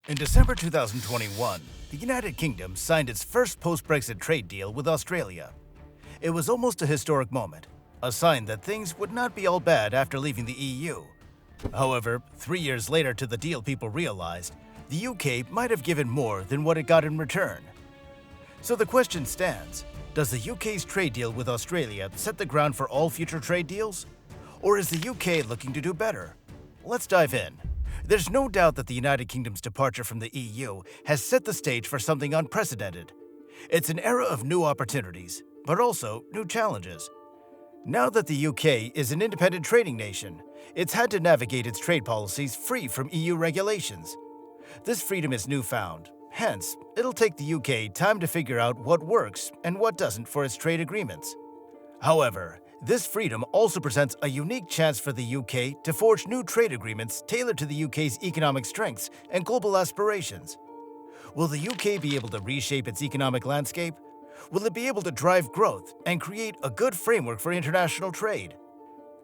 In December 2021, the United Kingdom signed its first post-Brexit trade deal with Australia. It was almost a historic moment, a sign that things would not be all bad after leaving the EU. However, 3 years later to the deal, people realized the UK might have given more than what it got in return. So the question stands, does the UK's trade deal with Australia set the ground for all future trade deals? Or is the UK looking to do better? Let's dive in. There's no doubt that the United Kingdom's departure from the EU has set the stage for something unprecedented. It's an era of new opportunities, but also new challenges. Now that the UK is an independent trading nation, it's had to navigate its trade policies free from EU regulations. This freedom is newfound. Hence, it'll take the UK time to figure out what works and what doesn't for its trade agreements. However, this freedom also presents a unique chance for the UK to forge new trade agreements tailored to the UK's economic strengths and global aspirations. Will the UK be able to reshape its economic landscape? Will it be able to drive growth and create a good framework for international trade?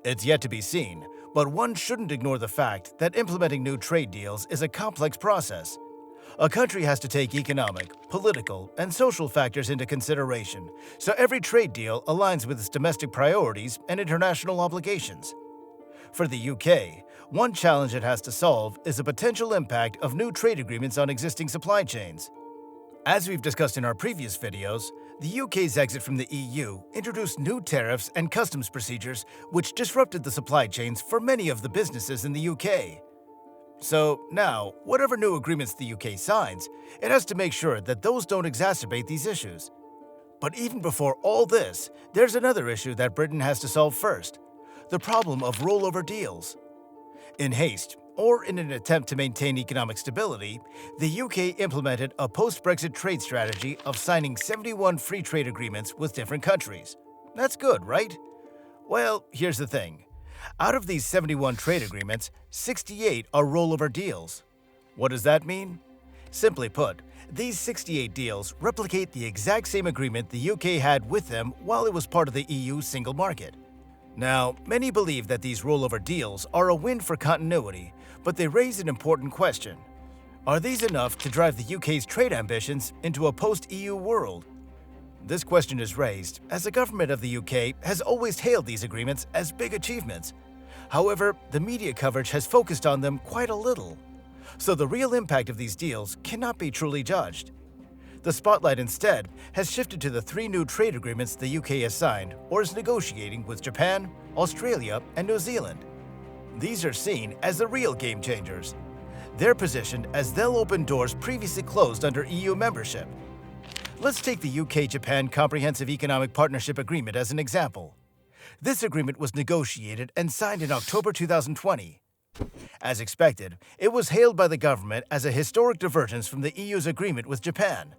It's yet to be seen, but one shouldn't ignore the fact that implementing new trade deals is a complex process. A country has to take economic, political, and social factors into consideration, so every trade deal aligns with its domestic priorities and international obligations. For the UK, one challenge it has to solve is the potential impact of new trade agreements on existing supply chains. As we've discussed in our previous videos, the UK's exit from the EU introduced new tariffs and customs procedures which disrupted the supply chains for many of the businesses in the UK. So now, whatever new agreements the UK signs, it has to make sure that those don't exacerbate these issues. But even before all this, there's another issue that Britain has to solve first: the problem of rollover deals. In haste, or in an attempt to maintain economic stability, the UK implemented a post-Brexit trade strategy of signing 71 free trade agreements with different countries. That's good, right? Well, here's the thing. Out of these 71 trade agreements, 68 are rollover deals. What does that mean? Simply put, these 68 deals replicate the exact same agreement the UK had with them while it was part of the EU single market. Now, many believe that these rollover deals are a win for continuity, but they raise an important question. Are these enough to drive the UK's trade ambitions into a post-EU world? This question is raised as the government of the UK has always hailed these agreements as big achievements. However, the media coverage has focused on them quite a little, so the real impact of these deals cannot be truly judged. The spotlight instead has shifted to the 3 new trade agreements the UK has signed or is negotiating with Japan, Australia, and New Zealand. These are seen as the real game changers. They're positioned as they'll open doors previously closed under EU membership. Let's take the UK-Japan Comprehensive Economic Partnership Agreement as an example. This agreement was negotiated and signed in October 2020. As expected, it was hailed by the government as a historic divergence from the EU's agreement with Japan.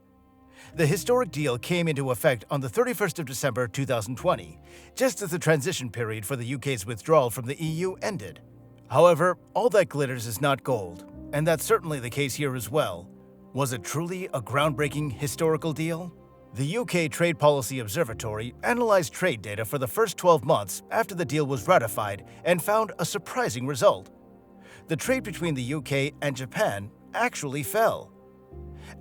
The historic deal came into effect on the 31st of December 2020, just as the transition period for the UK's withdrawal from the EU ended. However, all that glitters is not gold, and that's certainly the case here as well. Was it truly a groundbreaking historical deal? The UK Trade Policy Observatory analyzed trade data for the first 12 months after the deal was ratified and found a surprising result. The trade between the UK and Japan actually fell.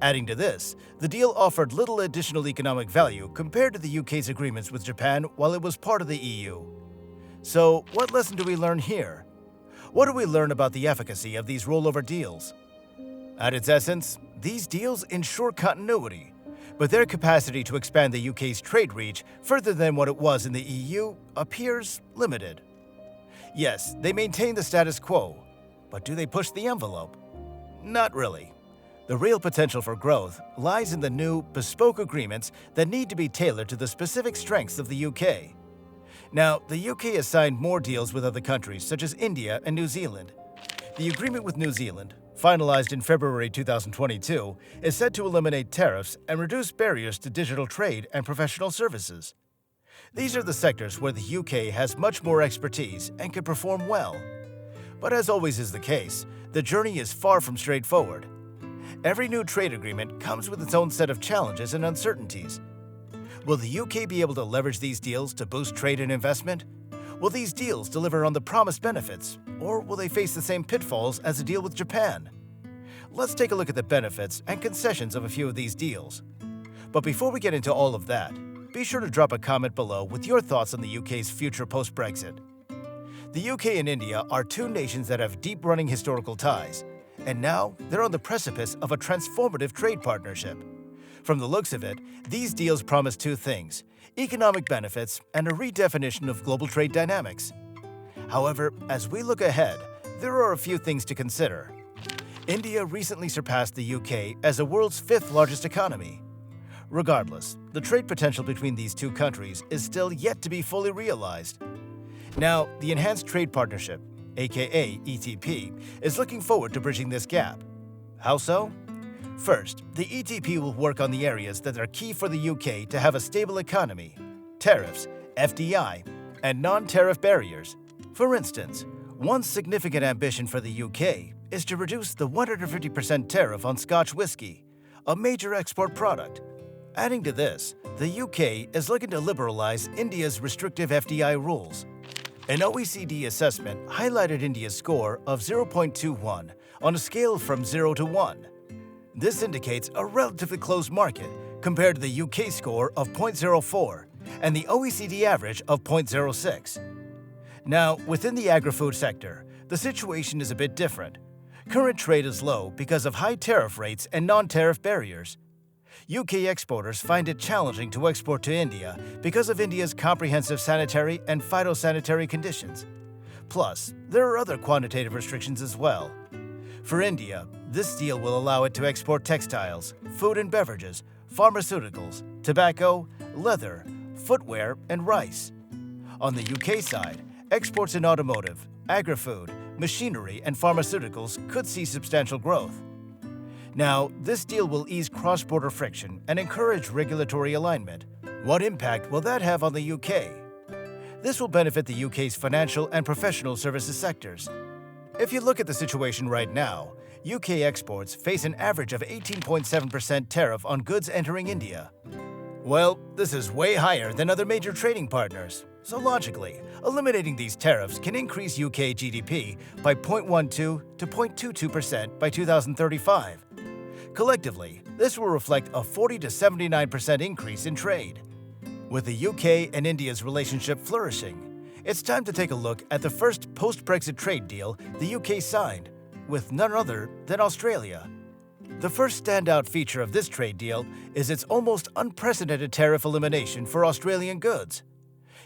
Adding to this, the deal offered little additional economic value compared to the UK's agreements with Japan while it was part of the EU. So, what lesson do we learn here? What do we learn about the efficacy of these rollover deals? At its essence, these deals ensure continuity, but their capacity to expand the UK's trade reach further than what it was in the EU appears limited. Yes, they maintain the status quo, but do they push the envelope? Not really. The real potential for growth lies in the new, bespoke agreements that need to be tailored to the specific strengths of the UK. Now, the UK has signed more deals with other countries such as India and New Zealand. The agreement with New Zealand, finalized in February 2022, is set to eliminate tariffs and reduce barriers to digital trade and professional services. These are the sectors where the UK has much more expertise and can perform well. But as always is the case, the journey is far from straightforward. Every new trade agreement comes with its own set of challenges and uncertainties. Will the UK be able to leverage these deals to boost trade and investment? Will these deals deliver on the promised benefits, or will they face the same pitfalls as the deal with Japan? let's take a look at the benefits and concessions of a few of these deals. But before we get into all of that, be sure to drop a comment below with your thoughts on the UK's future post-Brexit. The UK and India are two nations that have deep-running historical ties, and now they're on the precipice of a transformative trade partnership. From the looks of it, these deals promise two things: economic benefits and a redefinition of global trade dynamics. However, as we look ahead, there are a few things to consider. India recently surpassed the UK as the world's fifth largest economy. Regardless, the trade potential between these two countries is still yet to be fully realized. Now, the Enhanced Trade Partnership, aka ETP, is looking forward to bridging this gap. How so? First, the ETP will work on the areas that are key for the UK to have a stable economy: tariffs, FDI, and non-tariff barriers. For instance, one significant ambition for the UK is to reduce the 150% tariff on Scotch whisky, a major export product. Adding to this, the UK is looking to liberalize India's restrictive FDI rules. An OECD assessment highlighted India's score of 0.21 on a scale from 0 to 1. This indicates a relatively close market compared to the UK score of 0.04 and the OECD average of 0.06. Now, within the agri-food sector, the situation is a bit different. Current trade is low because of high tariff rates and non-tariff barriers. UK exporters find it challenging to export to India because of India's comprehensive sanitary and phytosanitary conditions. Plus, there are other quantitative restrictions as well. For India, this deal will allow it to export textiles, food and beverages, pharmaceuticals, tobacco, leather, footwear, and rice. On the UK side, exports in automotive, agri-food, machinery, and pharmaceuticals could see substantial growth. Now, this deal will ease cross-border friction and encourage regulatory alignment. What impact will that have on the UK? This will benefit the UK's financial and professional services sectors. If you look at the situation right now, UK exports face an average of 18.7% tariff on goods entering India. Well, this is way higher than other major trading partners. So logically, eliminating these tariffs can increase UK GDP by 0.12 to 0.22% by 2035. Collectively, this will reflect a 40 to 79% increase in trade. With the UK and India's relationship flourishing, it's time to take a look at the first post-Brexit trade deal the UK signed, with none other than Australia. The first standout feature of this trade deal is its almost unprecedented tariff elimination for Australian goods.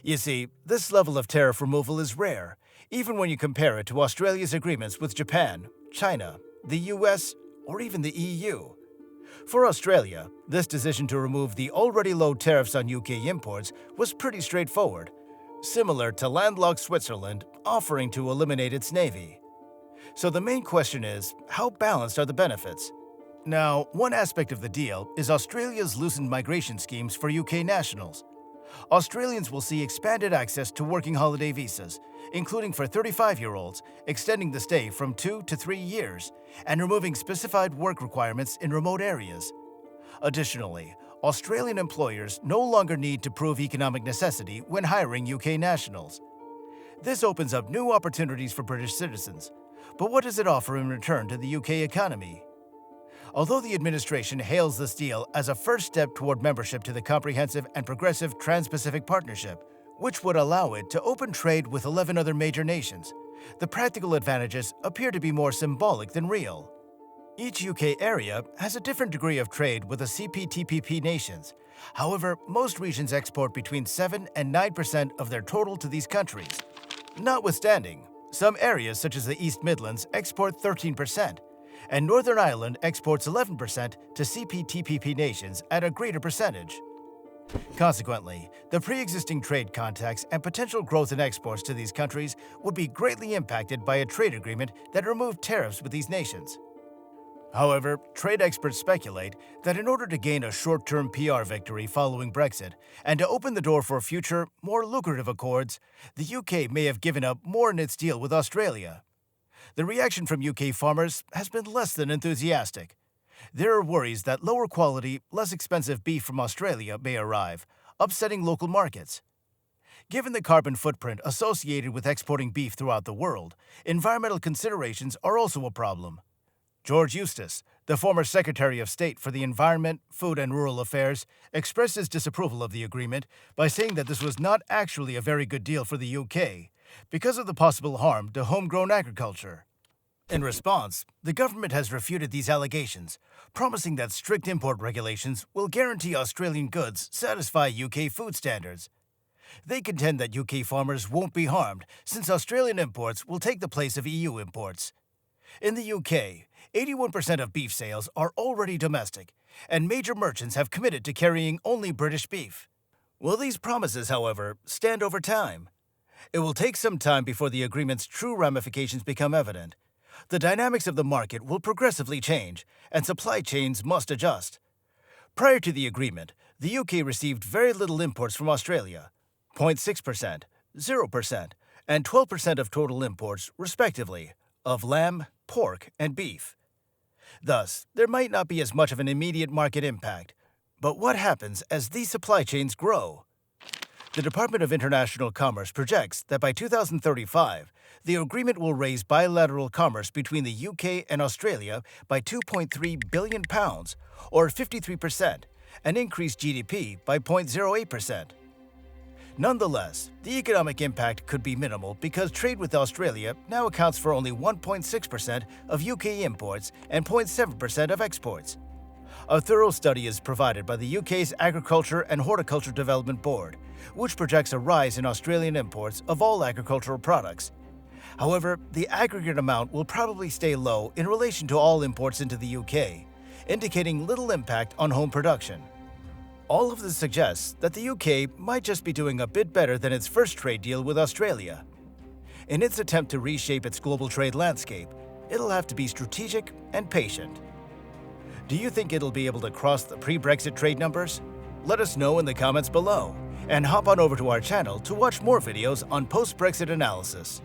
You see, this level of tariff removal is rare, even when you compare it to Australia's agreements with Japan, China, the US, or even the EU. For Australia, this decision to remove the already low tariffs on UK imports was pretty straightforward, similar to landlocked Switzerland offering to eliminate its navy. So the main question is, how balanced are the benefits? Now, one aspect of the deal is Australia's loosened migration schemes for UK nationals. Australians will see expanded access to working holiday visas, including for 35-year-olds, extending the stay from 2 to 3 years, and removing specified work requirements in remote areas. Additionally, Australian employers no longer need to prove economic necessity when hiring UK nationals. This opens up new opportunities for British citizens. But what does it offer in return to the UK economy? Although the administration hails this deal as a first step toward membership to the Comprehensive and Progressive Trans-Pacific Partnership, which would allow it to open trade with 11 other major nations, the practical advantages appear to be more symbolic than real. Each UK area has a different degree of trade with the CPTPP nations. However, most regions export between 7 and 9% of their total to these countries. Notwithstanding, some areas such as the East Midlands export 13%, and Northern Ireland exports 11% to CPTPP nations at a greater percentage. Consequently, the pre-existing trade contacts and potential growth in exports to these countries would be greatly impacted by a trade agreement that removed tariffs with these nations. However, trade experts speculate that in order to gain a short-term PR victory following Brexit and to open the door for future, more lucrative accords, the UK may have given up more in its deal with Australia. The reaction from UK farmers has been less than enthusiastic. There are worries that lower quality, less expensive beef from Australia may arrive, upsetting local markets. Given the carbon footprint associated with exporting beef throughout the world, environmental considerations are also a problem. George Eustace, the former Secretary of State for the Environment, Food and Rural Affairs, expressed his disapproval of the agreement by saying that this was not actually a very good deal for the UK because of the possible harm to homegrown agriculture. In response, the government has refuted these allegations, promising that strict import regulations will guarantee Australian goods satisfy UK food standards. They contend that UK farmers won't be harmed since Australian imports will take the place of EU imports. In the UK, 81% of beef sales are already domestic, and major merchants have committed to carrying only British beef. Will these promises, however, stand over time? It will take some time before the agreement's true ramifications become evident. The dynamics of the market will progressively change, and supply chains must adjust. Prior to the agreement, the UK received very little imports from Australia, 0.6%, 0%, and 12% of total imports, respectively, of lamb, pork, and beef. Thus, there might not be as much of an immediate market impact. But what happens as these supply chains grow? The Department of International Commerce projects that by 2035, the agreement will raise bilateral commerce between the UK and Australia by £2.3 billion, or 53%, and increase GDP by 0.08%. Nonetheless, the economic impact could be minimal because trade with Australia now accounts for only 1.6% of UK imports and 0.7% of exports. A thorough study is provided by the UK's Agriculture and Horticulture Development Board, which projects a rise in Australian imports of all agricultural products. However, the aggregate amount will probably stay low in relation to all imports into the UK, indicating little impact on home production. All of this suggests that the UK might just be doing a bit better than its first trade deal with Australia. In its attempt to reshape its global trade landscape, it'll have to be strategic and patient. Do you think it'll be able to cross the pre-Brexit trade numbers? Let us know in the comments below, and hop on over to our channel to watch more videos on post-Brexit analysis.